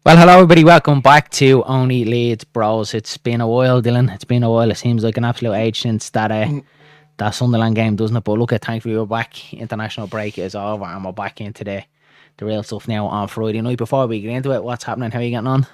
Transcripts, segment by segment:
Well, hello everybody. Welcome back to Only Leeds Bros. It's been a while, Dylan. It's been a while. It seems like an absolute age since that Sunderland game, doesn't it? But look, thankfully we're back. International break is over, and we're back into the real stuff now on Friday night. Before we get into it, what's happening? How are you getting on?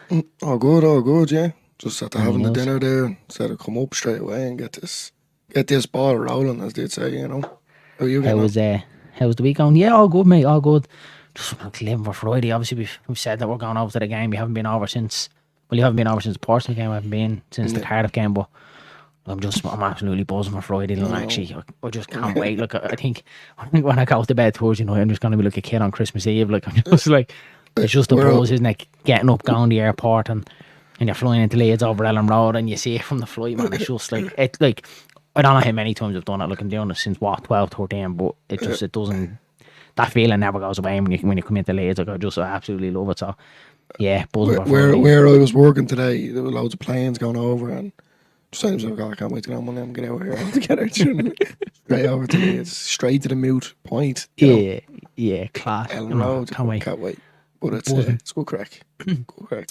All good, yeah. Just after having the dinner there, and said I'd come up straight away and get this ball rolling, as they'd say. How are you getting on? How was the week going? Yeah, all good, mate. All good. Just living for Friday. Obviously, we've said that we're going over to the game. You haven't been over since. Well, you haven't been over since the Portsmouth game. I haven't been since the Cardiff game. But I'm absolutely buzzing for Friday. And actually, I just can't wait. Look, I think when I go to bed towards I'm just going to be like a kid on Christmas Eve. Like I'm just like, it's just a buzz, isn't it? Getting up, going to the airport, and you're flying into Leeds over Elland Road, and you see it from the flight, man. It's just like I don't know how many times I've done it. Like I'm doing it since 12, 13, but it doesn't. That feeling never goes away when you come into Leeds. Like I absolutely love it. So yeah, buzzing. Where I was working today, there were loads of planes going over, and sometimes I can't wait to get on one of them, get out here and get out straight over to Leeds, straight to the moot point. Yeah, class. Elland Road. Can't wait. But it's good crack.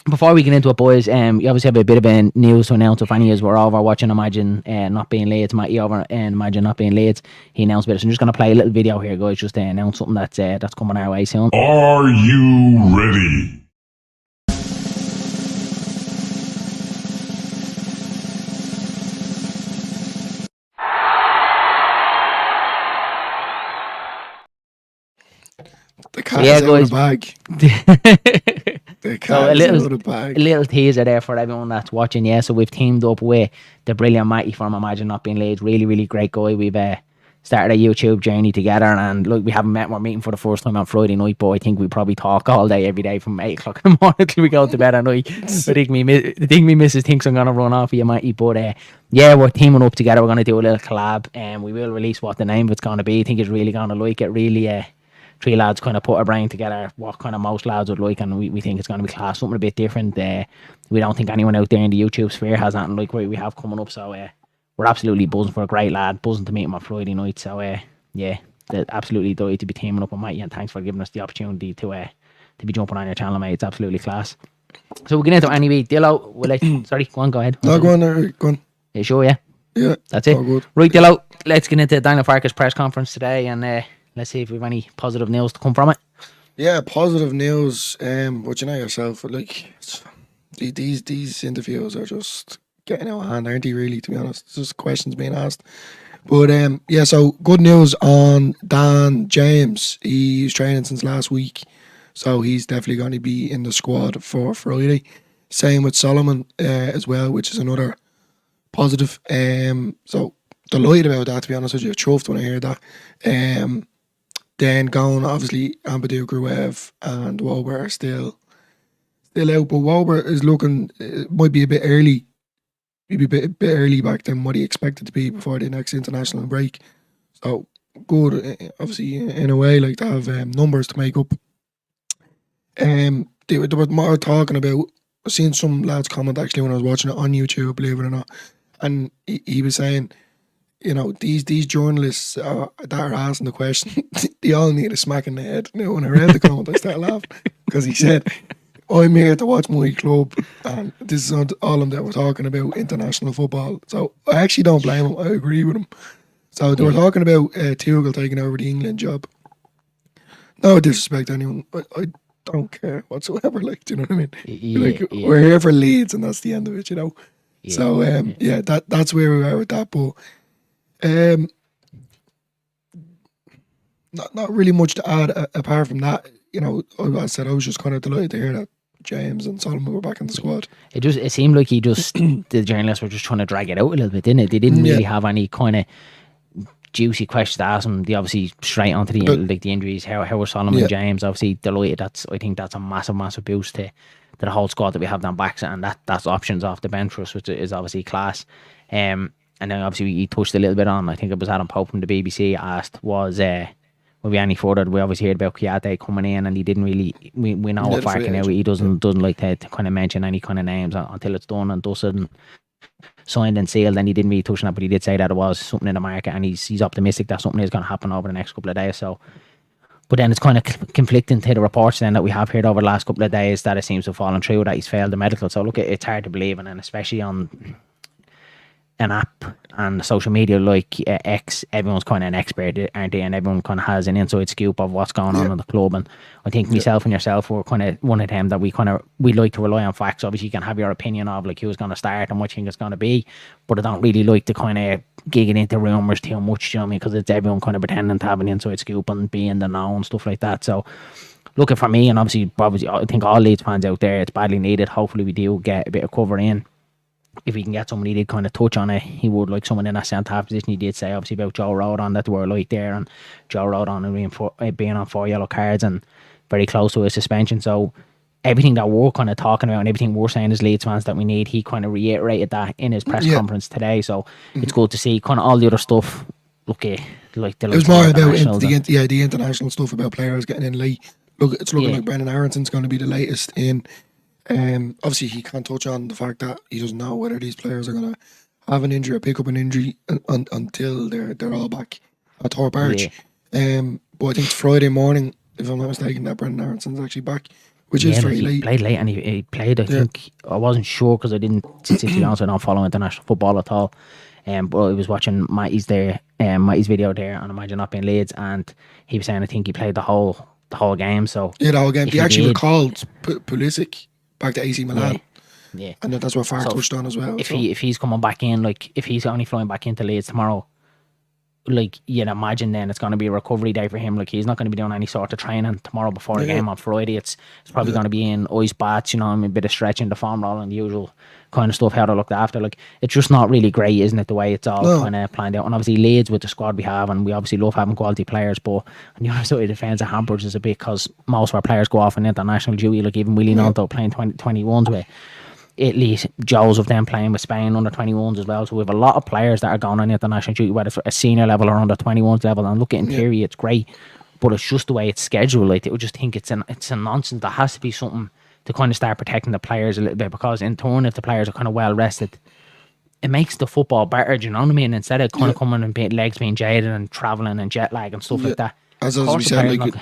Before we get into it, boys, you obviously have a bit of news to announce. If any of us were over watching Imagine Not Being Leeds, Matty over and Imagine Not Being Leeds, he announced a bit. So I'm just going to play a little video here, guys, just to announce something that's coming our way soon. Are you ready? The cat is out of the bag. The cat is out of the bag. A little teaser there for everyone that's watching. Yeah, so we've teamed up with the brilliant Matty from Imagine Not Being Leeds. Really, really great guy. We've started a YouTube journey together, and look, we haven't met. We're meeting for the first time on Friday night, but I think we probably talk all day, every day from 8 o'clock in the morning till we go to bed at night. I think me missus thinks I'm gonna run off of you, Matty. But yeah, we're teaming up together. We're gonna do a little collab, and we will release what the name of it's gonna be. I think it's really gonna like it. Really, three lads kind of put our brain together, what kind of most lads would like, and we think it's going to be class, something a bit different. We don't think anyone out there in the YouTube sphere has anything like what we have coming up, so we're absolutely buzzing for a great lad, buzzing to meet him on Friday night. So yeah, absolutely delighted to be teaming up with Mike, and thanks for giving us the opportunity to be jumping on your channel, mate. It's absolutely class. So we'll get into it anyway. Dillo, sorry, go on. No, go on. You sure, yeah? Yeah. That's it. All good. Right, Dillo, let's get into Daniel Farke's press conference today, and let's see if we have any positive news to come from it. Yeah, positive news. But you know yourself, like these interviews are just getting out of hand, aren't they? Really, to be honest, it's just questions being asked. But yeah. So good news on Dan James. He's training since last week, so he's definitely going to be in the squad for Friday. Same with Solomon as well, which is another positive. So delighted about that. To be honest with you, chuffed when I hear that. Then going, obviously, Amadou Gruev and Wober are still out, but Wober is looking, it might be a bit early, maybe a bit early back than what he expected to be before the next international break. So good, obviously, in a way, like to have numbers to make up. They were more talking about, I've seen some lads comment actually when I was watching it on YouTube, believe it or not, and he was saying, these journalists that are asking the question, they all need a smack in the head. Now, when I read the comment, I started laughing because he said, I'm here to watch my club, and this is all that we're talking about, international football. So I actually don't blame him. I agree with him. So they were talking about Tuchel taking over the England job. No disrespect to anyone. I don't care whatsoever. Like, do you know what I mean? We're here for Leeds, and that's the end of it, Yeah. So that's where we are with that. But not really much to add apart from that. I said I was just kind of delighted to hear that James and Solomon were back in the squad. It seemed like the journalists were just trying to drag it out a little bit, didn't it? They didn't really have any kind of juicy questions to ask them. They obviously straight onto the injuries. How were Solomon and James? Obviously delighted. I think that's a massive boost to the whole squad that we have down backs, and that's options off the bench for us, which is obviously class. And then obviously he touched a little bit on, I think it was Adam Pope from the BBC asked, will we any further? We obviously heard about Kouyaté coming in, and he didn't really, we know what Farke now, he doesn't like to kind of mention any kind of names until it's done and dusted and signed and sealed, and he didn't really touch on that, but he did say that it was something in the market, and he's optimistic that something is going to happen over the next couple of days. So But then it's kind of conflicting to the reports then that we have heard over the last couple of days that it seems to have fallen through, that he's failed the medical. So look, it's hard to believe, and then especially on an app and social media like X, everyone's kind of an expert, aren't they? And everyone kind of has an inside scoop of what's going on in the club. And I think myself and yourself were kind of one of them that we like to rely on facts. Obviously, you can have your opinion of like who's going to start and what you think it's going to be, but I don't really like to kind of gig it into rumours too much, you know what I mean? Because it's everyone kind of pretending to have an inside scoop and be in the know and stuff like that. So, looking for me, and obviously, I think all Leeds fans out there, it's badly needed. Hopefully, we do get a bit of cover in. If we can get someone, he did kind of touch on it. He would like someone in that centre half position. He did say obviously about Joe Rodon that they were light there, and Joe Rodon and being on 4 yellow cards and very close to a suspension. So everything that we're kind of talking about and everything we're saying as Leeds fans that we need, he kind of reiterated that in his press conference today. So it's good to see kind of all the other stuff. Look, like the it was more about the international stuff about players getting in late. Look, it's looking like Brendan Aaronson's going to be the latest in. Obviously, he can't touch on the fact that he doesn't know whether these players are going to have an injury or pick up an injury until they're all back at Thorpe Arch. But I think it's Friday morning, if I'm not mistaken, that Brendan Aaronson's actually back, which is very late. He played late, and he played. I think I wasn't sure because I didn't. To be honest, I don't follow international football at all. But I was watching Matty's video there on Imagine Not Being Leeds, and he was saying I think he played the whole game. So the whole game. He actually recalled Pulisic back to AC Milan. Yeah. And that's what Farr touched on as well. If he's coming back in, like if he's only flying back into Leeds tomorrow, like you'd imagine then it's going to be a recovery day for him. Like he's not going to be doing any sort of training tomorrow before the game on Friday. It's probably going to be in ice baths, you know, a bit of stretching, the foam roll and the usual kind of stuff, how they're looked after. Like it's just not really great, isn't it, the way it's all kind of planned out. And obviously Leeds with the squad we have, and we obviously love having quality players, but on the other side of the defence, it hampers us a bit because most of our players go off in international duty, like even Willie Nonto playing 21s with Italy, Joseph then playing with Spain under 21s as well. So we have a lot of players that are going on international duty, whether it's a senior level or under 21s level. And look, in theory, it's great, but it's just the way it's scheduled. Like, I would just think it's a nonsense. There has to be something to kind of start protecting the players a little bit, because in turn, if the players are kind of well rested, it makes the football better. Do you know what I mean? Instead of kind of coming and legs being jaded and travelling and jet lag and stuff like that. As we said, like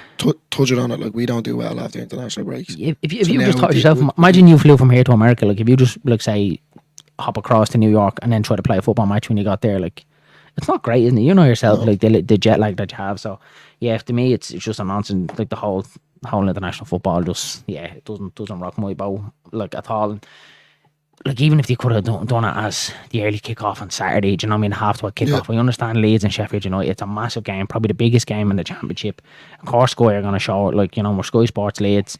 touch it on it, like we don't do well after international breaks. If you just thought yourself, imagine you flew from here to America, like if you just like say hop across to New York and then try to play a football match when you got there, like it's not great, isn't it? You know yourself, like the jet lag that you have. So yeah, to me it's just a nonsense. Like the whole international football just it doesn't rock my boat like at all. And, like even if they could have done it as the early kick-off on Saturday, do you know what I mean, half to a kick-off. I understand Leeds and Sheffield United, it's a massive game, probably the biggest game in the championship. Of course Sky are going to show it, like, you know, we're Sky Sports Leeds,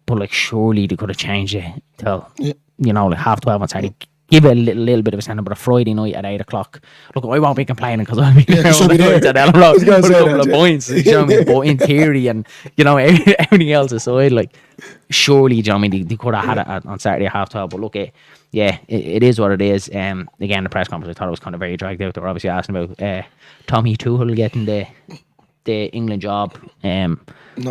but like surely they could have changed it till, you know, like 12:30 on Saturday. Give it a little bit of a send, but a Friday night at 8 o'clock. Look, I won't be complaining because I'll be there on the night at Elland Road for a couple of points. You know what I mean? But in theory, and you know, everything else aside, like surely, you know what I mean, they could have had it on Saturday at 12:30. But look, it is what it is. Again, the press conference, I thought it was kind of very dragged out. They were obviously asking about Tommy Tuchel getting the England job. No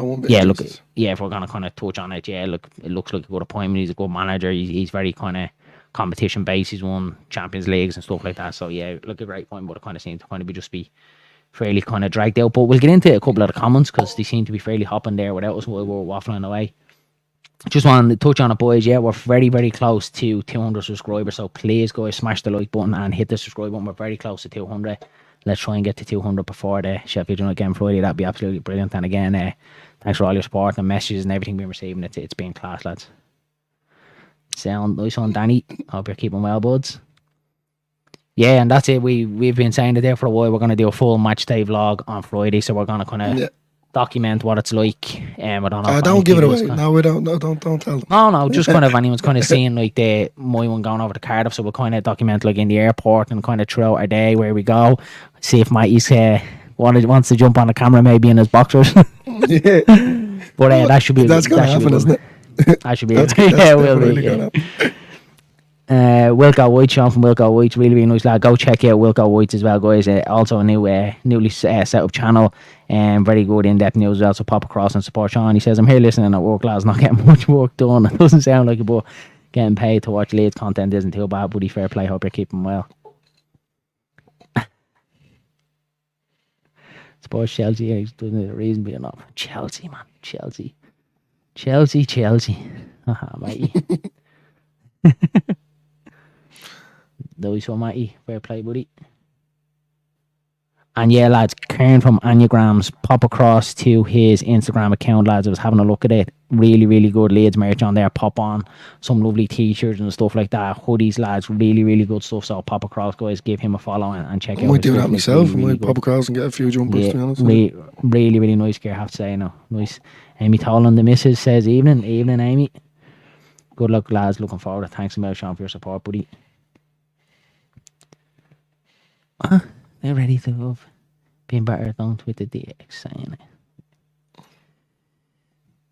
one bit. Yeah, look, if we're gonna kind of touch on it, look, it looks like a good appointment. He's a good manager. He's very kind of competition based. He's won Champions Leagues and stuff like that. So yeah, look, a great point, but it kind of seems to kind of be fairly kind of dragged out. But we'll get into a couple of the comments because they seem to be fairly hopping there without us while we're waffling away. Just wanted to touch on it, boys. Yeah, we're very, very close to 200 subscribers. So please, guys, smash the like button and hit the subscribe button. We're very close to 200. Let's try and get to 200 before the Sheffield United game Friday. That'd be absolutely brilliant. And again, thanks for all your support and messages and everything we're receiving. It's been class, lads. Sound nice one, Danny. Hope you're keeping well, buds. Yeah, and that's it. We've been saying it there for a while. We're going to do a full match day vlog on Friday, so we're going to kind of document what it's like. I don't know. Don't give it away. No, we don't. No, don't tell them. No, just kind of anyone's kind of seeing like my one going over to Cardiff, so we'll kind of document like in the airport and kind of throughout our day where we go. See if Matty's wants to jump on the camera maybe in his boxers. But that should be. That's going to happen, isn't it? That should be it. Yeah, will be. Wilco White, Sean from Wilco White, really, really nice lad. Go check out Wilco White as well, guys. Also a newly set up channel, and very good in-depth news as well. So pop across and support Sean. He says, I'm here listening at work, lads, not getting much work done. It doesn't sound like it, but getting paid to watch Leeds content isn't too bad, buddy. Fair play. Hope you're keeping well. suppose Chelsea doesn't have a reason being enough. Chelsea, man. Chelsea. Haha, matey. Those one, matey. Fair play, buddy. And yeah, lads, Karen from Anagrams, pop across to his Instagram account, lads. I was having a look at it. Really, really good Leeds merch on there. Pop on some lovely t-shirts and stuff like that. Hoodies, lads. Really, really good stuff. So pop across, guys. Give him a follow and check out. I might do that myself. Really, I might pop across and get a few jumpers, to be honest. Really, really nice gear, I have to say. No, nice. Amy Tolan, the missus, says evening, Amy. Good luck, lads. Looking forward. Thanks a million, Sean, for your support, buddy. They're ready to love. Being better, don't with the DX saying it.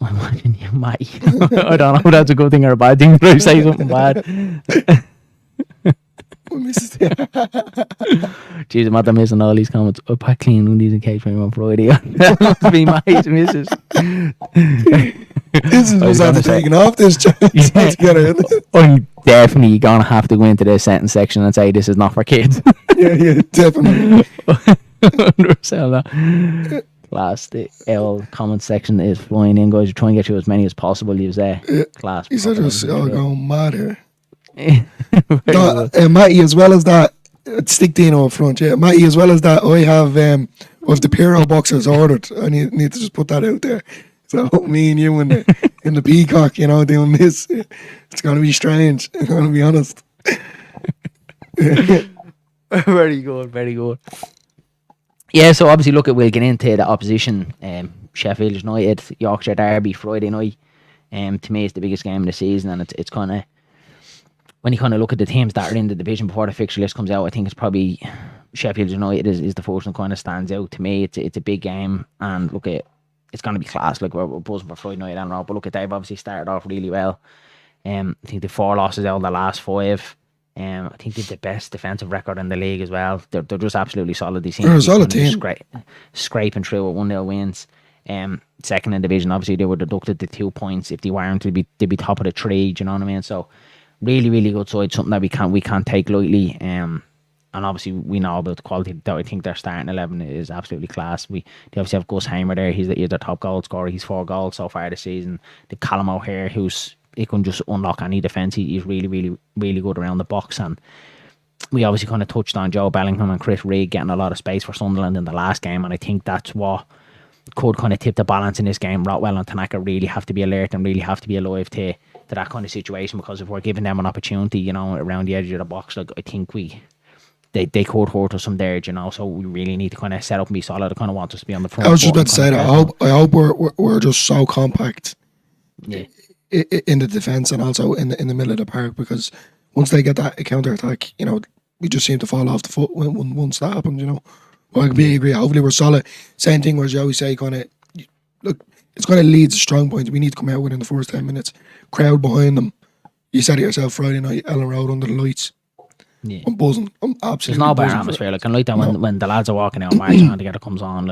I'm watching you, Matty. I don't know if that's a good thing or a bad thing, but I say something bad. Jeez, I'm not missing all these comments. I pack clean undies in case for him on Friday. Must be my missus. This is what's after taking off this together. I'm definitely gonna have to go into the sentence section and say this is not for kids. yeah, definitely. Understand that. Class, the L comment section is flying in, guys. You're trying to get you as many as possible. You say, class. He said just going mad here. No, Matty, as well as that, stick Dino up front. Yeah, Matty, as well as that, I have of the Piro boxers ordered. I need to just put that out there. So me and you in the Peacock, doing this, it's gonna be strange. I'm gonna be honest. Very good. Yeah, so obviously, we'll get into the opposition. Sheffield United, Yorkshire Derby, Friday night. To me, it's the biggest game of the season, and it's kind of, when you kind of look at the teams that are in the division before the fixture list comes out, I think it's probably Sheffield United is the first one kind of stands out to me. It's a big game, and it's going to be class. We're buzzing for Friday night, Elland Road, but they've obviously started off really well. I think the 4 losses out of the last 5. I think they've the best defensive record in the league as well. They're just absolutely solid. They seem to be a solid team. Scraping through with 1-0 wins. Second in division, obviously they were deducted the 2 points. If they weren't, they'd be top of the 3. Do you know what I mean? So really, really good side. Something that we can't take lightly. And obviously we know about the quality. That I think their starting 11 is absolutely class. They obviously have Gus Hamer there. He's their top goal scorer. He's 4 goals so far this season. They've Callum O'Hare, he can just unlock any defence. He's really, really, really good around the box. And we obviously kind of touched on Joe Bellingham and Chris Reid getting a lot of space for Sunderland in the last game, and I think that's what could kind of tip the balance in this game. Rotwell and Tanaka really have to be alert and really have to be alive to that kind of situation, because if we're giving them an opportunity, around the edge of the box, I think they could hurt us from there, so we really need to kind of set up and be solid. I kind of want us to be on the front. I was just about to say that. I hope we're just so compact. Yeah. In the defence and also in the middle of the park, because once they get that counter attack, we just seem to fall off the foot once that happens. I completely agree. Hopefully we're solid. Same thing where you always say, look, it's kind of Leeds' strong point. We need to come out within the first 10 minutes. Crowd behind them. You said it yourself, Friday night, Elland Road under the lights. Yeah. I'm buzzing. I'm absolutely. There's no better atmosphere. That when the lads are walking out marching on together comes on,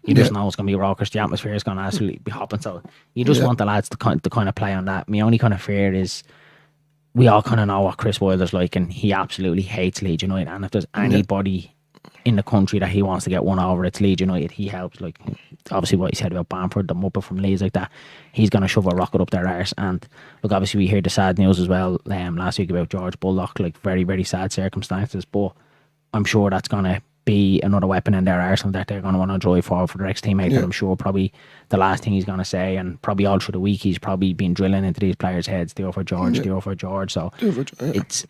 you just know it's gonna be raucous. The atmosphere is gonna absolutely be hopping. So you just want the lads to kind of play on that. My only kind of fear is we all kind of know what Chris Wilder's like, and he absolutely hates Leeds United. And if there's anybody in the country that he wants to get one over, it's Leeds United. He helps, obviously what he said about Bamford, the Muppet from Leeds like that. He's going to shove a rocket up their arse. And look, obviously we heard the sad news as well last week about George Bullock, very, very sad circumstances. But I'm sure that's going to be another weapon in their arsenal that they're going to want to drive forward for their ex-teammate. That I'm sure probably the last thing he's going to say, and probably all through the week he's probably been drilling into these players' heads, the offer George. So it's...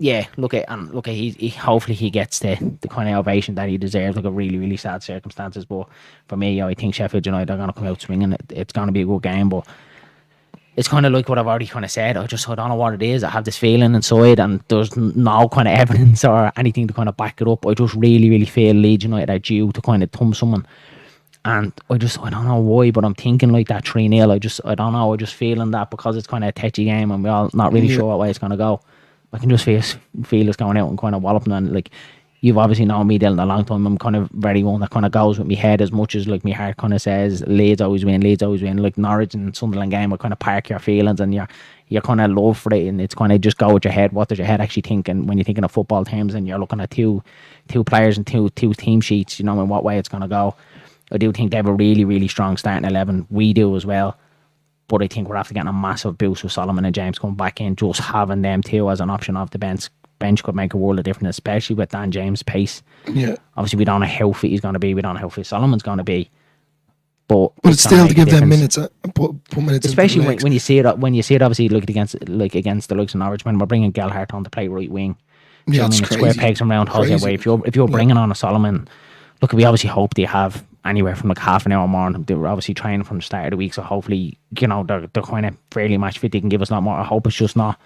Yeah, he hopefully he gets the kind of ovation that he deserves. A really, really sad circumstances, but for me, I think Sheffield United are going to come out swinging. It's going to be a good game, but it's kind of like what I've already kind of said. I don't know what it is. I have this feeling inside, and there's no kind of evidence or anything to kind of back it up. I just really, really feel Leeds United are due to kind of thumb someone, and I don't know why, but I'm thinking like that 3-0. I don't know. I just feeling that because it's kind of a touchy game, and we're all not really sure what way it's going to go. I can just feel us going out and kind of walloping, and you've obviously known me, Dylan, a long time. I'm kind of very one that kind of goes with my head as much as like my heart kind of says Leeds always win, Leeds always win. Like Norwich and Sunderland game, will kind of park your feelings and your kind of love for it, and it's kind of just go with your head. What does your head actually think? And when you're thinking of football terms and you're looking at two players and two team sheets, you know, in what way it's going to go. I do think they have a really, really strong starting 11. We do as well. But I think we're after getting a massive boost with Solomon and James coming back in. Just having them two as an option off the bench could make a world of difference, especially with Dan James' pace. Yeah. Obviously, we don't know how fit he's going to be. We don't know how fit Solomon's going to be. But it's still to give them minutes, put minutes. Especially when you see it. When you see it, obviously, look against the likes of Norwich, when we're bringing Gelhardt on to play right wing. Yeah, it's crazy. Square pegs and round holes away. If you're bringing on a Solomon, look, we obviously hope they have anywhere from like half an hour more. They were obviously training from the start of the week, so hopefully, you know, they're kind of fairly match fit. They can give us a lot more. I hope it's just not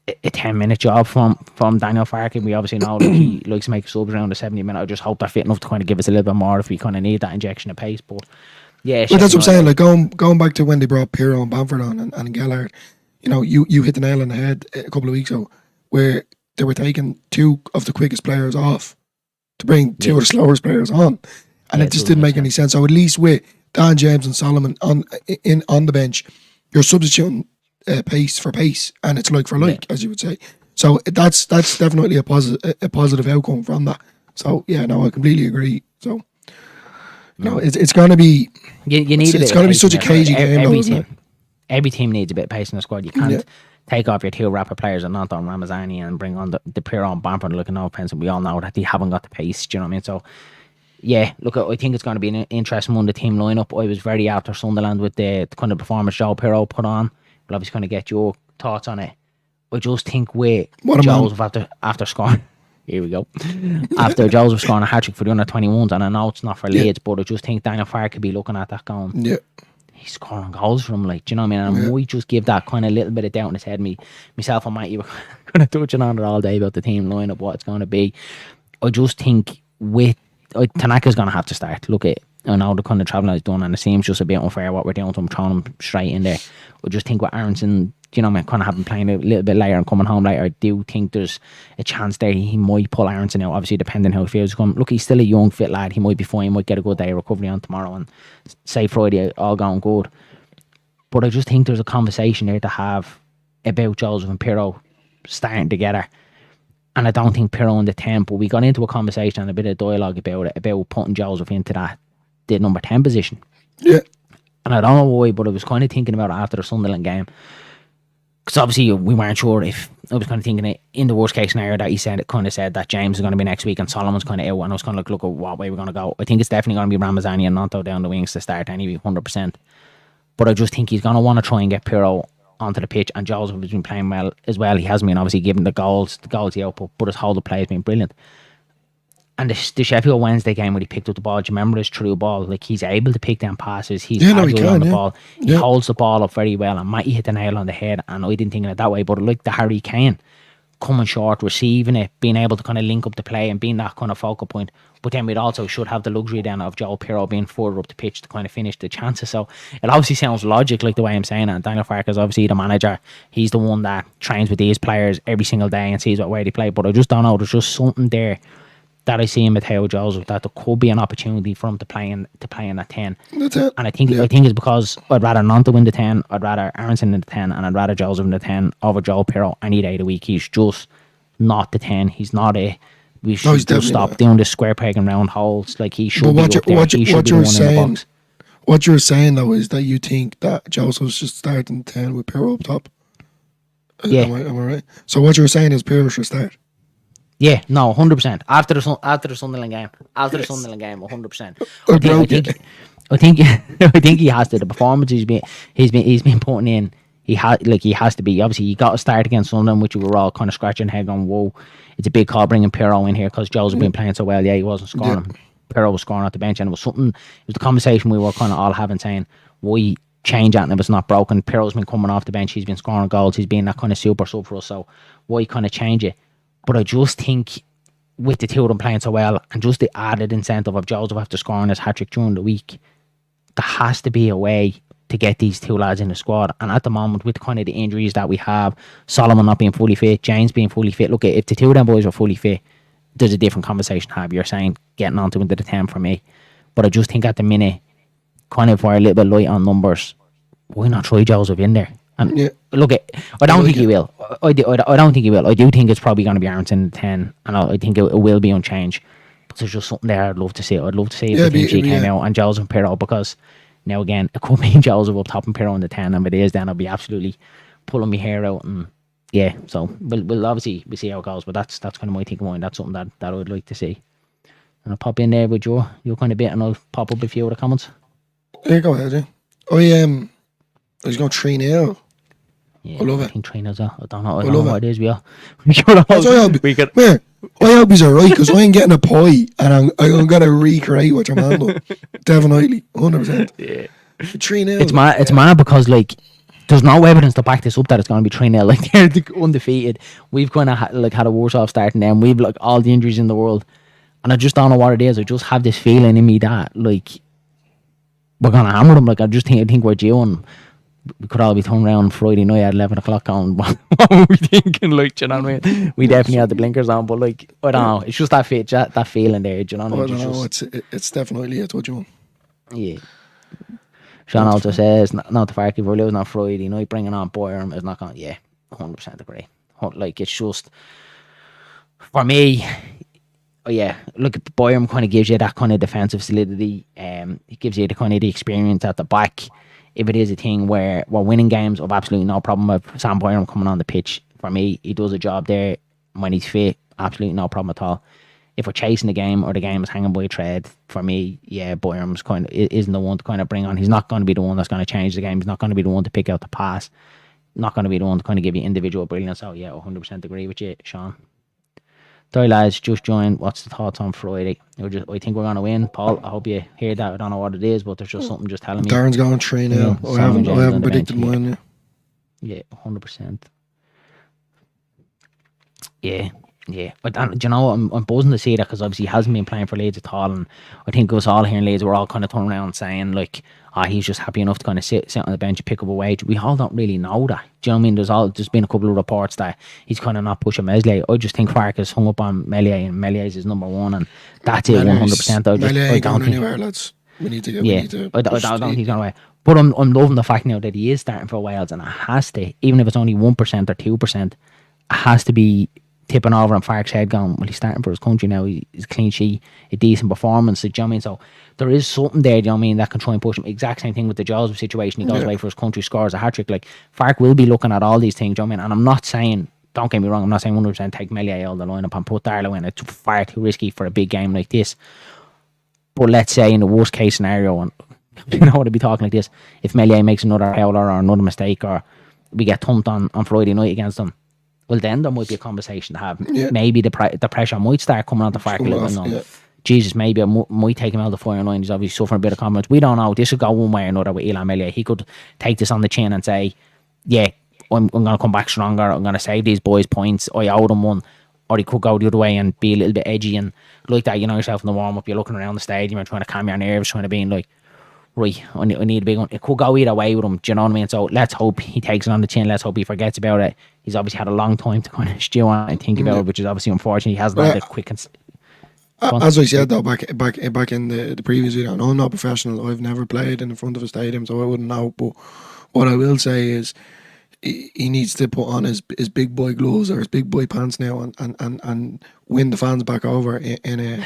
a 10-minute job from Daniel Farke. We obviously know that he likes to make subs around the 70-minute. I just hope they're fit enough to kind of give us a little bit more if we kind of need that injection of pace. But yeah, but that's what I'm saying. Like going back to when they brought Pirro and Bamford on and Gelhardt, you know, you hit the nail on the head a couple of weeks ago, where they were taking two of the quickest players off to bring two of the slowest players on, and it just didn't make any sense. So at least with Dan James and Solomon on the bench, you're substituting pace for pace, and it's like for like, as you would say. So that's definitely a positive outcome from that. So yeah, no, I completely agree. So no, it's going to be you need it's going to be such a cagey game. Every team needs a bit of pace in the squad. You can't take off your two rapid players and not on Ramazani and bring on the Pirro and Bamford. Looking no offense, and we all know that they haven't got the pace. Do you know what I mean? So yeah, look, I think it's going to be an interesting one, the team lineup. I was very after Sunderland with the kind of performance Joe Pirro put on. We'll obviously kind of get your thoughts on it. I just think with Joseph after scoring, here we go. After Joseph scoring a hat-trick for the under-21s, and I know it's not for Leeds, but I just think Daniel Farke could be looking at that going, he's scoring goals from, like, do you know what I mean? And I might just give that kind of little bit of doubt in his head. Myself and Mike, you were kind of touching on it all day about the team lineup, what it's going to be. I just think Tanaka's going to have to start. Look at, I know the kind of travelling he's done, and it seems just a bit unfair what we're doing to him, throwing him straight in there. I just think with Aronson, you know, kind of having playing a little bit later and coming home later, I do think there's a chance there he might pull Aronson out, obviously depending how he feels. Look, he's still a young, fit lad. He might be fine. He might get a good day of recovery on tomorrow and say Friday all going good. But I just think there's a conversation there to have about Joseph and Pirro starting together. And I don't think Pirro in the 10, but we got into a conversation and a bit of dialogue about it, about putting Joseph into the number 10 position. Yeah. And I don't know why, but I was kind of thinking about it after the Sunderland game. Because obviously we weren't sure if, I was kind of thinking it, in the worst case scenario that he said, it kind of said that James is going to be next week and Solomon's kind of out, and I was kind of like, look at what way we're going to go. I think it's definitely going to be Ramazani and Nanto down the wings to start anyway, 100%. But I just think he's going to want to try and get Pirro onto the pitch, and Joseph has been playing well as well. He has been obviously given the goals he output, but his whole the play has been brilliant. And the Sheffield Wednesday game where he picked up the ball, do you remember his through ball? Like, he's able to pick them passes. He's agile on the ball. He holds the ball up very well, and Matty hit the nail on the head, and I didn't think of it that way, but like the Harry Kane coming short, receiving it, being able to kind of link up the play and being that kind of focal point. But then we'd also should have the luxury then of Joel Pirro being further up the pitch to kind of finish the chances. So it obviously sounds logic, like the way I'm saying it. And Daniel Farke is obviously the manager. He's the one that trains with these players every single day and sees what way they play. But I just don't know. There's just something there that I see in Matteo Joseph that there could be an opportunity for him to play in that 10. That's it. And I think it's because I'd rather Nanto win the 10, I'd rather Aronson in the 10, and I'd rather Joseph in the 10 over Joel Pirro any day of the week. He's just not the 10. He's not a... We should just stop doing this square peg and round holes. Like, he should be up there. He should be the one in the box. What you're saying, though, is that you think that Joseph should start in 10 with Pirro up top. Yeah. Am I right? So what you're saying is Pirro should start? Yeah, no, 100%. After the Sunderland game. The Sunderland game, 100%. I think he has to. The performance he's been putting in, he has to be. Obviously, he got a start against Sunderland, which we were all kind of scratching head going, whoa, it's a big call bringing Pirro in here because Joe's been playing so well. Yeah, he wasn't scoring. Yeah. Pirro was scoring at the bench, and it was the conversation we were kind of all having, saying, why change that and it was not broken? Pirro's been coming off the bench, he's been scoring goals, he's been that kind of super sub for us, so why kind of change it? But I just think with the two of them playing so well and just the added incentive of Joseph after scoring his hat-trick during the week, there has to be a way to get these two lads in the squad. And at the moment, with kind of the injuries that we have, Solomon not being fully fit, James being fully fit, look, if the two of them boys were fully fit, there's a different conversation to have. You're saying getting onto into the 10 for me. But I just think at the minute, kind of for a little bit light on numbers, why not try Joseph in there? And look, I don't think he will. I don't think he will. I do think it's probably going to be Aronson in the 10, and I think it will be unchanged. But there's just something there I'd love to see. I'd love to see if the team sheet came out and Joseph and Pirro, because now again, it could be Joseph up top and Pirro in the 10, and if it is, then I'll be absolutely pulling my hair out. And yeah, so we'll obviously see how it goes, but that's kind of my thinking mind. That's something that I would like to see. And I'll pop in there with your kind of bit, and I'll pop up a few of the comments. Yeah, go ahead, yeah. I was going 3-0. Yeah, I love it. I think 3-0 as well. I don't know what it is. I hope he's alright, because I ain't getting a pie and I'm going to recreate what your man done. Definitely, 100%. Yeah. 3-0. It's mad because, like, there's no evidence to back this up that it's going to be 3-0. Like, they're undefeated. We've kind of had a worse off start than them. We've like all the injuries in the world, and I just don't know what it is. I just have this feeling in me that, like, we're going to hammer them. Like, I think we're due, and we could all be thrown around Friday night at 11 o'clock going, what were we thinking? Like, do you know what I mean? We definitely had the blinkers on, but, like, I don't know. It's just that feeling there, do you know what I mean? I don't know. It's definitely what you want. Yeah. Sean also says, not the fact if we're losing on Friday night, bringing on Boyerm is not going to, 100% agree. Like, it's just, for me, look, Boyerm kind of gives you that kind of defensive solidity. It gives you the kind of the experience at the back. If it is a thing where we're winning games, I've absolutely no problem with Sam Boyerm coming on the pitch. For me, he does a job there when he's fit. Absolutely no problem at all. If we're chasing the game or the game is hanging by a thread, for me, Boyerm's kind of isn't the one to kind of bring on. He's not going to be the one that's going to change the game. He's not going to be the one to pick out the pass. Not going to be the one to kind of give you individual brilliance. So 100% agree with you, Sean. Sorry, lads, just joined. What's the thoughts on Friday? I think we're going to win. Paul, I hope you hear that. I don't know what it is, but there's just something just telling me. Darren's going 3-0. I haven't predicted mine. Yeah, 100%. Yeah. But do you know, I'm buzzing to see that, because obviously he hasn't been playing for Leeds at all, and I think us all here in Leeds, we're all kind of turning around saying, like, he's just happy enough to kind of sit on the bench and pick up a wage. We all don't really know that. Do you know what I mean? There's been a couple of reports that he's kind of not pushing Meslier. I just think Fark has hung up on Meslier, and Meslier is number one, and that's it 100%. Meslier ain't going anywhere, lads. We need to get. I don't think he's going away. But I'm loving the fact now that he is starting for Wales, and it has to, even if it's only 1% or 2%, it has to be tipping over on Fark's head going, well, he's starting for his country now, he's clean sheet, a decent performance, do you know what I mean? So there is something there, do you know what I mean, that can try and push him. Exact same thing with the Joseph situation. He goes away for his country, scores a hat-trick. Like, Fark will be looking at all these things, do you know what I mean? And I'm not saying, don't get me wrong, I'm not saying 100% take Meslier out of the lineup and put Darlow in. It's far too risky for a big game like this. But let's say in the worst case scenario, and you know what I'd be talking like this, if Meslier makes another howler or another mistake, or we get thumped on Friday night against them, well, then there might be a conversation to have. Yeah. Maybe the pressure might start coming on the Fark a little bit. Jesus, maybe I might take him out of the firing line. He's obviously suffering a bit of confidence. We don't know. This could go one way or another with Elland Meslier. He could take this on the chin and say, I'm going to come back stronger. I'm going to save these boys points. I owe them one. Or he could go the other way and be a little bit edgy and like that. You know yourself in the warm-up. You're looking around the stadium. You're trying to calm your nerves, trying to be like, right, I need a big one. It could go either way with him, do you know what I mean? So let's hope he takes it on the chin. Let's hope he forgets about it. He's obviously had a long time to kind of stew on and think about it, which is obviously unfortunate. He hasn't had the quick... As I said, though, back in the previous video, I'm not a professional. I've never played in front of a stadium, so I wouldn't know. But what I will say is he needs to put on his big boy gloves or his big boy pants now and win the fans back over in a...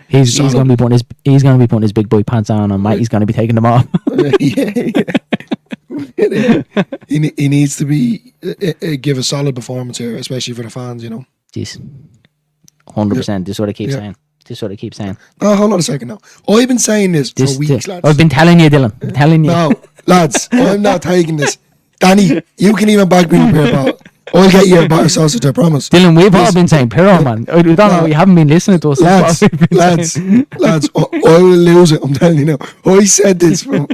He's going to be putting his big boy pants on, and Matty's going to be taking them off. He needs to be give a solid performance here, especially for the fans, you know. Jeez, 100%. This is what I keep saying. This is what I keep saying. No, hold on a second now. I've been saying this for weeks, lads. I've been telling you, Dylan. I'm telling you. No, lads, I'm not taking this. Danny, you can even back me up here, pal. I'll get you a bar sausage, I promise. Dylan, we've all been saying Pirro, man. I don't know, you haven't been listening to us. Lads, I will lose it, I'm telling you now. I said this for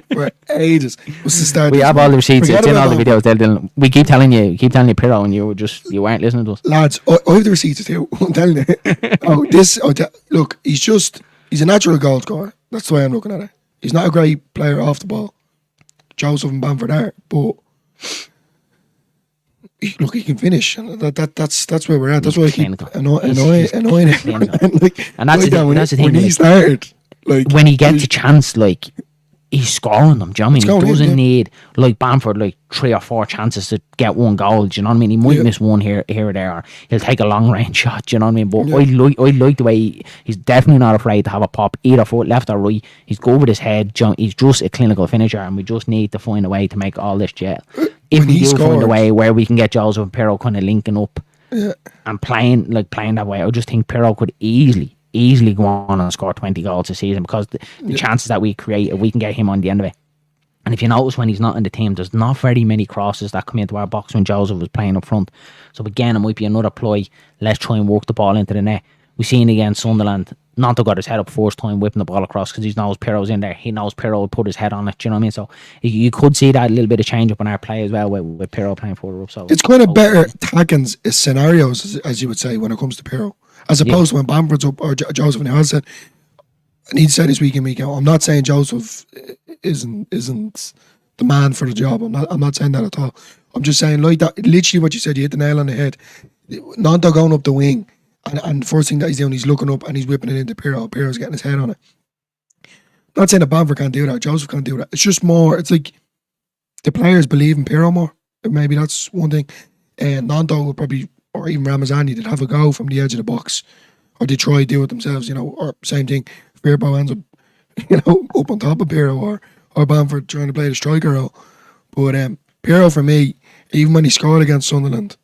ages. What's the start? We have all the receipts, it's in all the videos there, Dylan. We keep telling you Pirro, and you weren't listening to us. Lads, I have the receipts too, I'm telling you. Look, he's a natural goal scorer. That's the way I'm looking at it. He's not a great player off the ball. Joseph and Bamford are, but look, he can finish. And that's where we're at. That's why I keep Clinical. annoying He's him. clinical. And like, And that's like the that, thing- that's the when thing, he like, started, like When he gets a chance, like, he's scoring them. Do you know what I mean? going He in, doesn't yeah. need, like Bamford, like 3 or 4 chances to get 1 goal. Do you know what I mean? He might Yeah. miss one here or there. Or he'll take a long range shot. Do you know what I mean? But Yeah. I like the way he's definitely not afraid to have a pop either foot, left or right. He's good with his head. Do you know, he's just a clinical finisher, and we just need to find a way to make all this jet. If When we he do find scored- a way where we can get Joseph and Pirro kind of linking up yeah. and playing that way, I just think Pirro could easily go on and score 20 goals a season, because the chances that we create, if we can get him on the end of it. And if you notice, when he's not in the team, there's not very many crosses that come into our box when Joseph was playing up front. So again, it might be another ploy. Let's try and work the ball into the net. We seen against Sunderland, Nanto got his head up first time, whipping the ball across, because he knows Pirro's in there. He knows Pirro will put his head on it. Do you know what I mean? So you could see that little bit of change up in our play as well with Pirro playing further up. So It's kind of better attacking scenarios, as you would say, when it comes to Pirro, as opposed to when Bamford's up or Joseph. And I said, and he'd say this week in, week out, I'm not saying Joseph isn't the man for the job. I'm not saying that at all. I'm just saying, like that, literally what you said, you hit the nail on the head. Nanto going up the wing, and first thing that he's doing, he's looking up and he's whipping it into Pirro. Pirro's getting his head on it. I'm not saying that Bamford can't do that, Joseph can't do that. It's just more, it's like the players believe in Pirro more. Maybe that's one thing. And Nanto will probably, or even Ramazani, they'd have a go from the edge of the box, or they try to do it themselves, you know, or same thing, Firpo ends up, you know, up on top of Pirro, or Bamford trying to play the striker role. But Pirro, for me, even when he scored against Sunderland,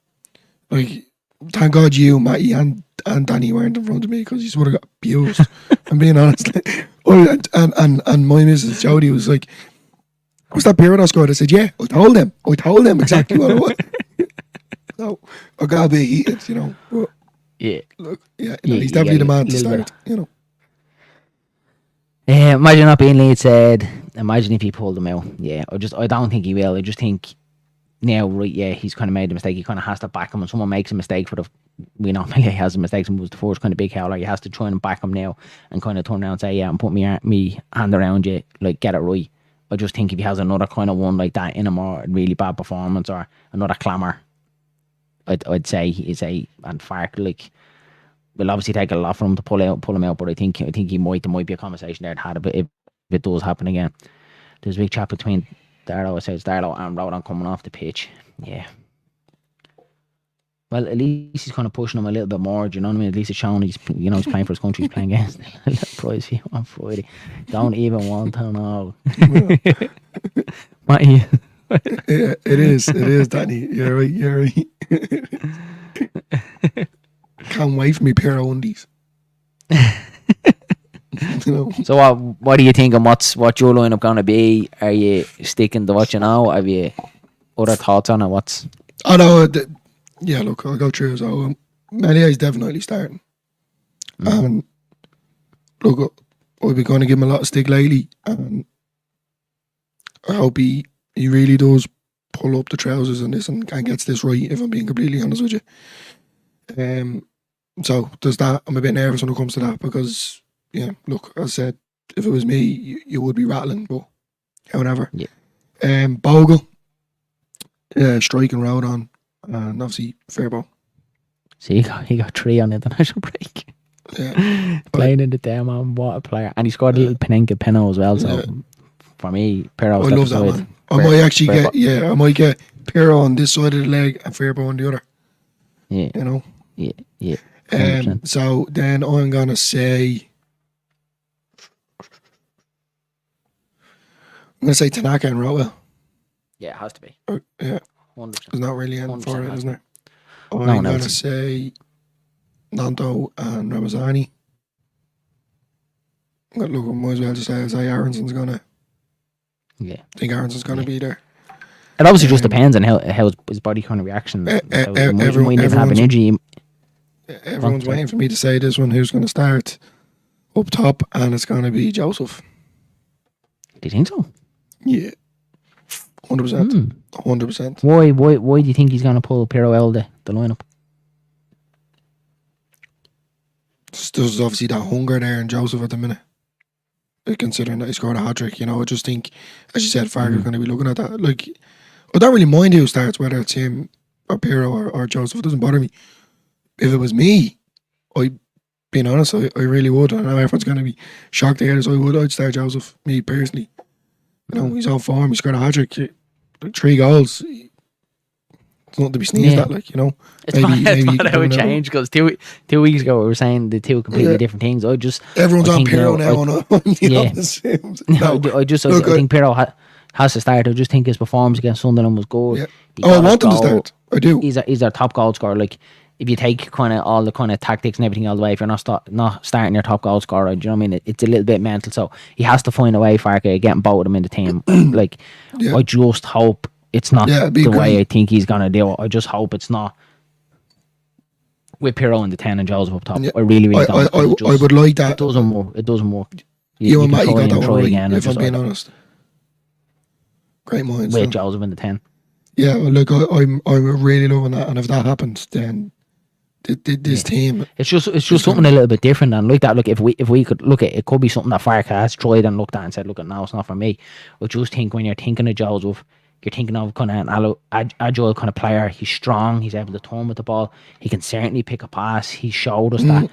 like, thank God you, Matty, and Danny weren't in front of me, because he would have got abused. I'm being honest. And my missus Jodie was like, "Was that Pirro that scored?" I said, "Yeah, I told him exactly what it was." So I got a bit heated, you know. But yeah. look, yeah, Yeah, he's you definitely get the a man to little bit start, you know. Imagine not being Leeds said. Imagine if he pulled them out. Yeah, I don't think he will. I just think now, right? Yeah, he's kind of made a mistake. He kind of has to back him. When someone makes a mistake we know he has a mistake. And was the first kind of big howler. He has to try and back him now and kind of turn around and say, "Yeah, and put me hand around you, like, get it right." I just think if he has another kind of one like that in him, or a really bad performance, or another clamour, I'd say and Fark, like, will obviously take a lot for him to pull him out. But I think there might be a conversation there to have if it does happen again. There's a big chat between Darlow, and Rodon coming off the pitch. Yeah. Well, at least he's kind of pushing him a little bit more. Do you know what I mean? At least it's showing he's playing for his country. He's playing against a little prize for you on Friday. Don't even want to know. Matty. Yeah, it is, Danny. You're right. Can't wait for me pair of undies. You know. So what do you think, and what's your lineup going to be? Are you sticking to what you know? Have you other thoughts on it? I know. Yeah, look, I'll go through. So Melia is definitely starting, and look, we've been going to give him a lot of stick lately, and I hope he really does pull up the trousers on this and gets this right. If I'm being completely honest with you, so there's that. I'm a bit nervous when it comes to that, because yeah, look, as I said, if it was me, you would be rattling, but however, Yeah. Bogle, striking Rodon, and obviously Firpo. So he got 3 on international break. Yeah, Playing in the demo, what a player. And he scored a little Penenka Pino as well. So for me, Pirro I love that, man. I might actually get Pirro on this side of the leg and Firpo on the other. Yeah. You know? Yeah. 100%. So then I'm gonna say Tanaka and Rowell. Yeah, it has to be. Yeah. 100%. There's not really anything for it, isn't there? I'm No one gonna else. say Nanto and Ramazani. Look, I might as well just say Aronson's gonna. Yeah. I think Aronson's gonna be there. It obviously just depends on how his body kind of reaction. He might even have an injury. Everyone's waiting for me to say this one. Who's going to start up top? And it's going to be Joseph. Do you think so? Yeah, 100%. 100%. Why do you think he's going to pull Pirro out of the lineup? There's obviously that hunger there in Joseph at the minute. Considering that he scored a hat-trick, you know, I just think, as you said, Farker's going to be looking at that. Like, I don't really mind who starts, whether it's him or Piero or Joseph. It doesn't bother me. If it was me, being honest, I really would. I know everyone's going to be shocked to hear this. I'd start Joseph, me personally. You know, he's on form. He scored a hat-trick, 3 goals. It's nothing to be sneezed at, like, you know. It's not how it changed, because 2 weeks ago we were saying the two completely different things. Everyone's on Piero now. I think Piero has to start. I just think his performance against Sunderland was good. Yeah. I want him to start. I do. He's our top goal scorer. Like, if you take kind of all the kind of tactics and everything all the way, if you're not starting your top goal scorer, do you know what I mean? It's a little bit mental. So he has to find a way for getting both of them in the team. Like, I just hope it's not the way I think he's gonna do it. I just hope it's not with Piero in the 10 and Joseph up top. I really don't. I would like that. It doesn't work. You and Matty got that try one right, again. if I'm being honest. Great minds. With Joseph in the 10. Yeah, well, look, I'm really loving that, and if that happens, then this team. It's just something a little bit different, and like that. Look, if we could look at it, could be something that Farke has tried and looked at and said, look, no, it's not for me. I just think when you're thinking of Joseph, you're thinking of kind of an agile kind of player. He's strong. He's able to turn with the ball. He can certainly pick a pass. He showed us that.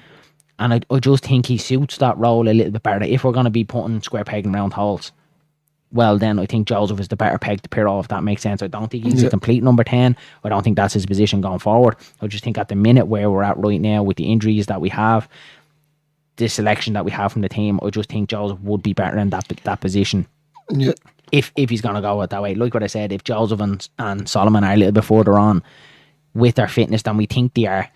And I just think he suits that role a little bit better. If we're going to be putting square peg in round holes, well, then I think Joseph is the better peg to Piero, if that makes sense. I don't think he's a complete number 10. I don't think that's his position going forward. I just think at the minute where we're at right now, with the injuries that we have, the selection that we have from the team, I just think Joseph would be better in that position. Yeah. If he's going to go it that way. Like what I said, if Joseph and Solomon are a little bit further on with their fitness than we think they are,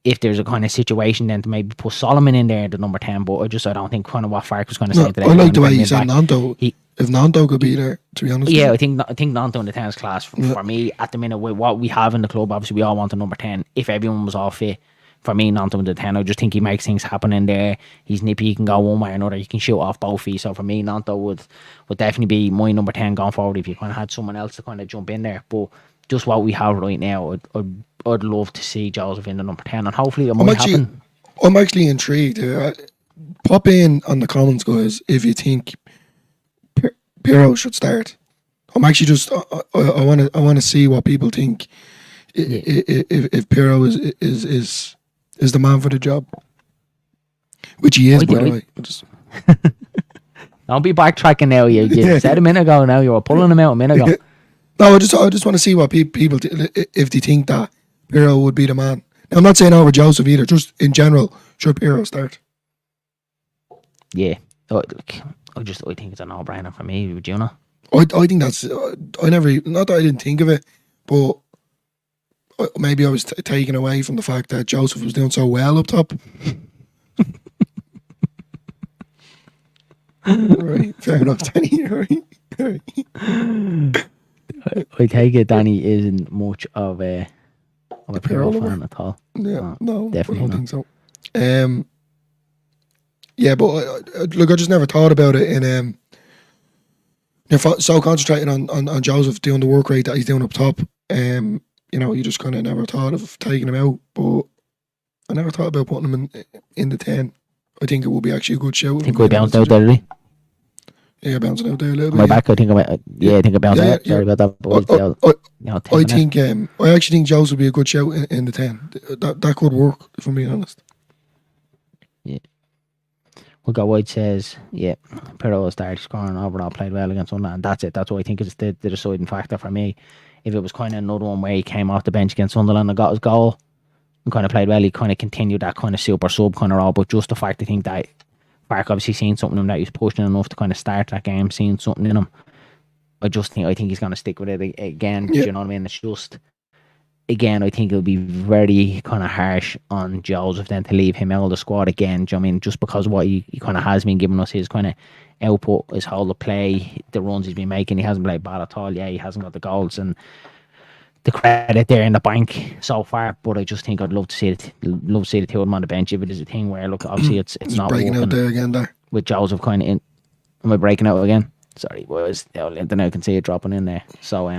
if there's a kind of situation then to maybe put Solomon in there at the number 10, but I don't think kind of what Farke was going to say today. I like the way you said Nanto. If Nanto could be there, to be honest. Yeah, I think Nanto in the 10's class for me at the minute with what we have in the club. Obviously, we all want a number 10. If everyone was all fit, for me, Nanto in the 10, I just think he makes things happen in there. He's nippy. He can go one way or another. He can shoot off both feet. So for me, Nanto would definitely be my number 10 going forward if you kind of had someone else to kind of jump in there. But just what we have right now, I'd love to see Joseph in the number 10, and hopefully it might happen. I'm actually intrigued. Pop in on the comments, guys, if you think Piero should start. I'm actually just I want to see what people think. If Piero is the man for the job, which he is, by the way. Don't be backtracking now. You said a minute ago. Now you were pulling him out a minute ago. No, I just want to see what people if they think that Piero would be the man. Now, I'm not saying over Joseph either. Just in general, should Piero start? Yeah, I think it's a no-brainer for me. Would you know? I think that's I never, not that I didn't think of it, but maybe I was taken away from the fact that Joseph was doing so well up top. Right, fair enough, Danny. Right. I take it Danny isn't much of a Piero fan at all. Yeah, no, definitely I don't think so. Yeah, but look, I just never thought about it. And you're so concentrated on Joseph doing the work rate that he's doing up top. You know, you just kind of never thought of taking him out. But I never thought about putting him in the 10. I think it would be actually a good show. I think we bounced out there, didn't we? Yeah, bouncing out there a little bit. My back, I think I bounced out. Sorry about that. But I actually think Joseph would be a good show in the 10. That could work, if I'm being honest. Yeah. Well, Got White says, Piero started scoring overall, played well against Sunderland, and that's it. That's what I think is the deciding factor for me. If it was kind of another one where he came off the bench against Sunderland and got his goal and kind of played well, he kind of continued that kind of super sub kind of role. But just the fact I think that Farke obviously seen something in him, that he's pushing enough to kind of start that game, seeing something in him. I think he's going to stick with it again. Do you know what I mean? It's just, again, I think it'll be very kind of harsh on Joseph then to leave him out of the squad again. Do you know what I mean? Just because what he kind of has been giving us, his kind of output, his whole of play, the runs he's been making, he hasn't played bad at all. Yeah, he hasn't got the goals and the credit there in the bank so far. But I just think I'd love to see the two of them on the bench if it is a thing where, look, obviously it's not breaking working out there again there with Joseph kind of in. Am I breaking out again? Sorry, boys. Then I can see it dropping in there. So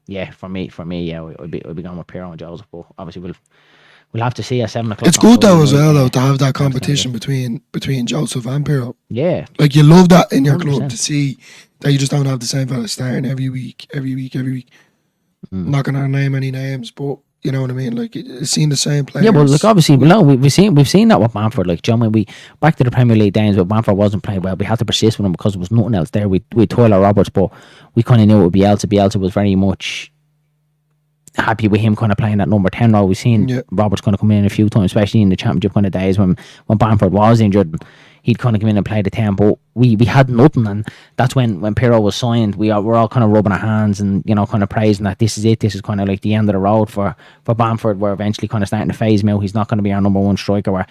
yeah, for me, yeah, I'd be going with Piero and Joseph, but obviously we'll have to see at 7 o'clock. It's good though as well, though, to have that competition between Joseph and Piero. Yeah, like you love that in your 100%. Club, to see that you just don't have the same fella starting every week. Not gonna name any names, but you know what I mean. Like, it's seen the same players. Yeah, but look, obviously, no, we've seen that with Bamford. Like, do you know what I mean? We back to the Premier League days where Bamford wasn't playing well. We had to persist with him because there was nothing else there. We Tyler Roberts, but we kind of knew it would be Bielsa. Bielsa was very much happy with him kind of playing that number 10 role. We've seen Roberts kind of come in a few times, especially in the Championship kind of days when Bamford was injured. He'd kind of come in and play the 10, but we had nothing, and that's when Pirro was signed. We're all kind of rubbing our hands and, you know, kind of praising that this is it. This is kind of like the end of the road for Bamford. We're eventually kind of starting to phase him out. He's not going to be our number one striker. We're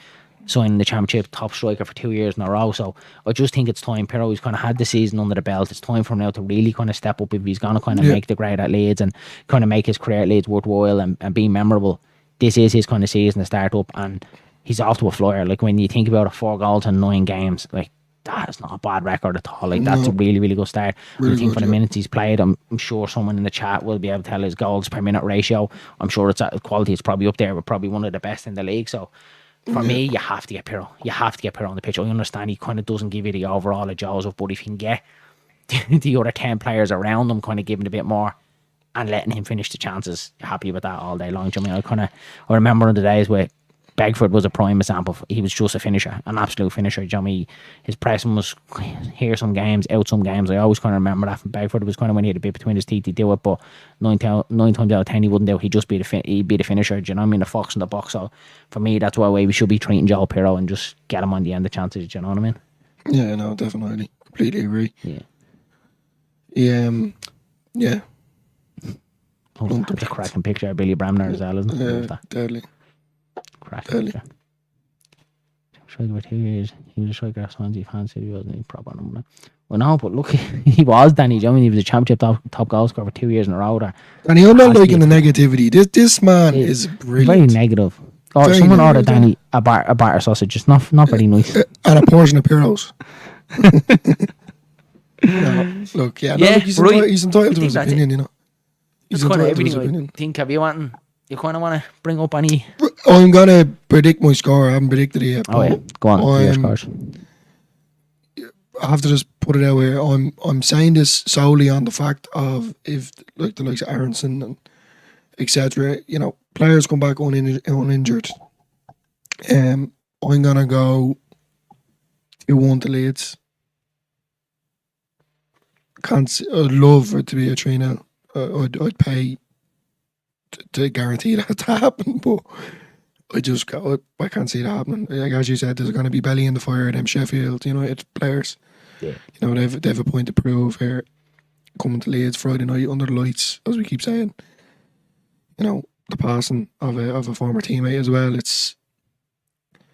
signing the Championship top striker for 2 years in a row. So I just think it's time. Pirro, he's kind of had the season under the belt. It's time for him now to really kind of step up if he's going to kind of make the grade at Leeds and kind of make his career at Leeds worthwhile and be memorable. This is his kind of season to start up, and he's off to a flyer. Like, when you think about it, 4 goals in 9 games, like, that is not a bad record at all. Like, that's a really, really good start. Really, I think for the minutes he's played, I'm sure someone in the chat will be able to tell his goals per minute ratio. I'm sure it's at quality. It's probably up there, but probably one of the best in the league. So for me, you have to get Pirro. You have to get Pirro on the pitch. I understand he kind of doesn't give you the overall of Joseph, but if you can get the other 10 players around him kind of giving a bit more and letting him finish the chances, you're happy with that all day long. I mean, I remember in the days where Begford was a prime example. He was just a finisher, an absolute finisher. His pressing was here some games, out some games. I always kind of remember that from Begford. It was kind of when he had a bit between his teeth, he'd do it, but 9 times out of 10 he wouldn't do it. He'd just be the finisher. Do you know what I mean? The fox in the box. So for me, that's why we should be treating Joe Pirro and just get him on the end of chances. Do you know what I mean? Yeah, no, definitely, completely agree. Yeah. Yeah. That's a cracking picture of Billy Bremner as well, isn't it? Yeah, deadly. Cracking picture. Striker for 2 years. He was a striker at Swansea. Fans said he wasn't even proper number. Well, no, but look, he was, Danny. I mean, he was a Championship top goal scorer for 2 years in a row there. And I'm not liking the negativity. This man is brilliant. Very negative. Oh, very someone ordered Danny a batter sausage. Just not very nice. And a portion of Pirros. No, look, he's entitled to his opinion, you know. He's entitled to his opinion. Have you kind of want to bring up any? I'm going to predict my score. I haven't predicted it yet. Oh, yeah. Go on. Your scores. I have to just put it out here. I'm saying this solely on the fact of if, like, the likes of Aronson and etc., you know, players come back uninjured. I'm going to go 2-1 to Leeds. I'd love it to be a 3-0. I'd pay to guarantee that to happen, but I can't see it happening. Like, as you said, there's going to be belly in the fire. Them Sheffield United players, you know, they've a point to prove here. Coming to Leeds Friday night under the lights, as we keep saying. You know, the passing of a former teammate as well.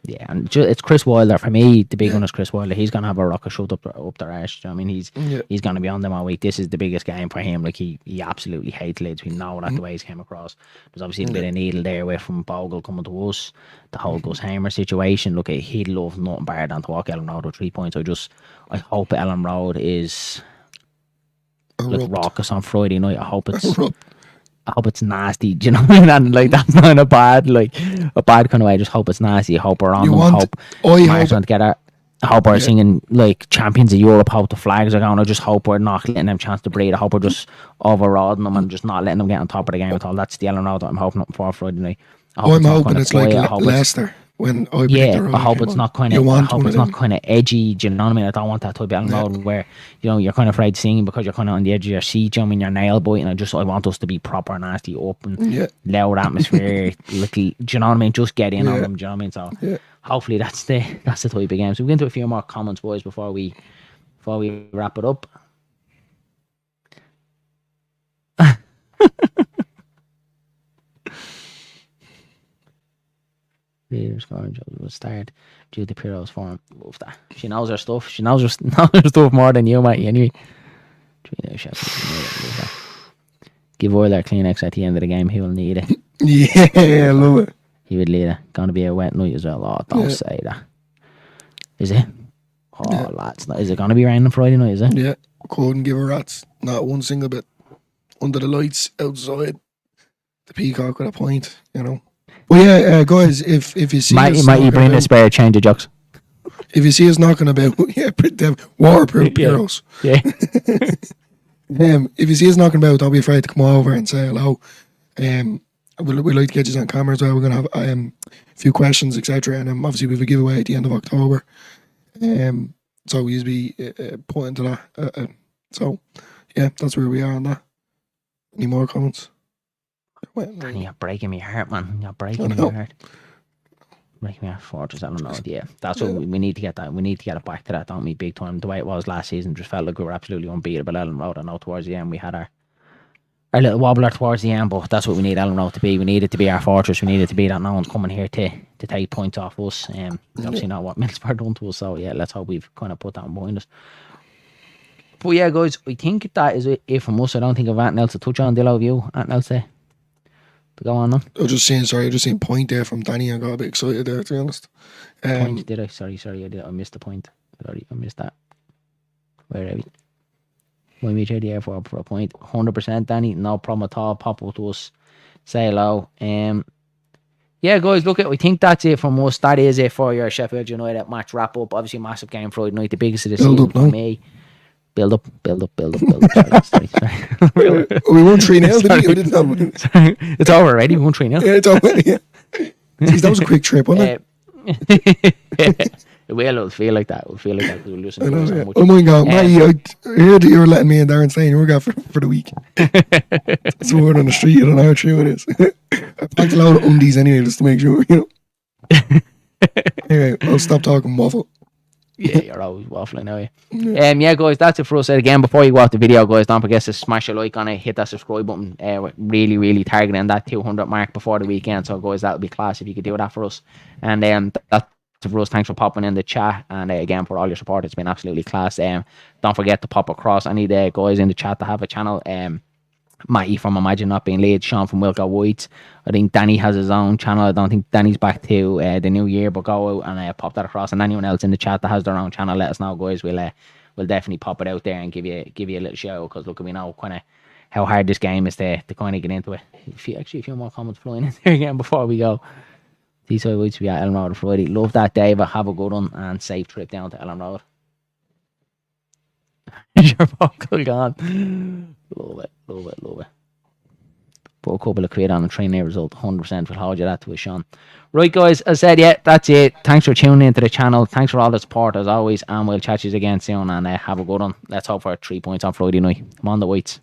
Yeah, and it's Chris Wilder. For me, the big one is Chris Wilder. He's going to have a rocket shot up their arse. I mean, he's going to be on them all week. This is the biggest game for him. Like, he absolutely hates Leeds. We know that the way he's came across. There's obviously a bit of needle there away from Bogle coming to us. The whole Gus Hamer situation. Look, he'd love nothing better than to walk Elland Road with 3 points. I hope Elland Road is like raucous on Friday night. I hope it's nasty, do you know what I mean? And like, that's not a bad kind of way. I just hope it's nasty. I hope we're on them. I hope we're singing like champions of Europe. I hope the flags are going. I just hope we're not letting them chance to breathe. I hope we're just overriding them and just not letting them get on top of the game at all. That's the Elland Road that I'm hoping for Friday night. I'm hoping it's like Leicester. When I hope it's not kind of edgy. Do you know what I mean? I don't want that type of Elland Road where, you know, you're kind of afraid singing because you're kind of on the edge of your seat. I mean, you're nail biting. I want us to be proper nasty, open, loud atmosphere. Do you know what I mean? Just get in on them. Do you know what I mean? So hopefully that's the type of game. So we'll get into a few more comments, boys, before we wrap it up. Leaders scoring will start due to Pirro's form. Love that. She knows her stuff. She knows her stuff more than you, mate. Anyway, give Oiler Kleenex at the end of the game. He will need it. Yeah, I love it. He would need it. Going to be a wet night as well. Oh, don't say that. Is it? Oh, lads, is it going to be raining Friday night? Is it? Yeah, couldn't give a rat's. Not one single bit. Under the lights outside, the Peacock with a point. You know. Well, yeah, guys, if you see might you bring a spare change of jocks? If you see us knocking about, waterproof Pirros. Yeah. If you see us knocking about, don't be afraid to come over and say hello. We'd like to get you on camera as well. We're going to have a few questions, etc. And obviously we have a giveaway at the end of October. So we usually put into that. So yeah, that's where we are on that. Any more comments? Danny, you're breaking my heart, man. You're breaking my heart. Breaking my heart, Fortress. I don't know. Yeah, that's what we need to get that. We need to get it back to that, don't we? Big time. The way it was last season, just felt like we were absolutely unbeatable. Elland Road. I know towards the end we had our little wobbler towards the end, but that's what we need Elland Road to be. We need it to be our fortress. We need it to be that no one's coming here to take points off us. Obviously not what Middlesbrough done to us. So yeah, let's hope we've kind of put that behind us. But yeah, guys, I think that is it from us. I don't think I've anything else to touch on. Dillo, have you anything else to go on? I was just saying point there from Danny. I got a bit excited there, to be honest. Point, did I? Sorry, I missed the point. Sorry, I missed that. Where are we? When we trade the air for a point, 100%, Danny, no problem at all. Pop up to us, say hello. Yeah, guys, look, I think that's it from us. That is it for your Sheffield United match wrap up. Obviously, massive game Friday night, the biggest of the season for me. Build up. Sorry. We won 3-0. Sorry. It's over already. We won 3-0. Yeah, it's over. Yeah. Jeez, that was a quick trip, wasn't it? It will feel like that. We'll feel like that. We'll lose so much. Oh my God, Matty, I heard that you were letting me and Darren stay in your for the week. It's a word on the street. I don't know how true it is. I packed a load of undies anyway, just to make sure, Anyway, I'll stop talking waffle. Yeah, you're always waffling now. Yeah, guys, that's it for us. Again, before you go out the video, guys, don't forget to smash a like on it, hit that subscribe button. We're really targeting that 200 mark before the weekend. So, guys, that would be class if you could do that for us. And that's it for us. Thanks for popping in the chat, and again for all your support. It's been absolutely class. Don't forget to pop across any of the guys in the chat that have a channel. Matty from Imagine Not Being Leeds, Sean from Wilco White. I think Danny has his own channel. I don't think Danny's back to the new year, but go out and pop that across. And anyone else in the chat that has their own channel, let us know, guys. We'll definitely pop it out there and give you a little show, because look, we know kind of how hard this game is to kind of get into it. A few more comments flowing in there again before we go. These are weeks we at Elland Road Friday. Love that, David. Have a good one and safe trip down to Elland Road. Your vocal gone. Love it. Put a couple of quid on a train there result. 100% will hold you that to a Sean. Right, guys, as I said, yeah, that's it. Thanks for tuning into the channel. Thanks for all the support as always, and we'll chat you again soon, and have a good one. Let's hope for 3 points on Friday night. Come on, the Whites.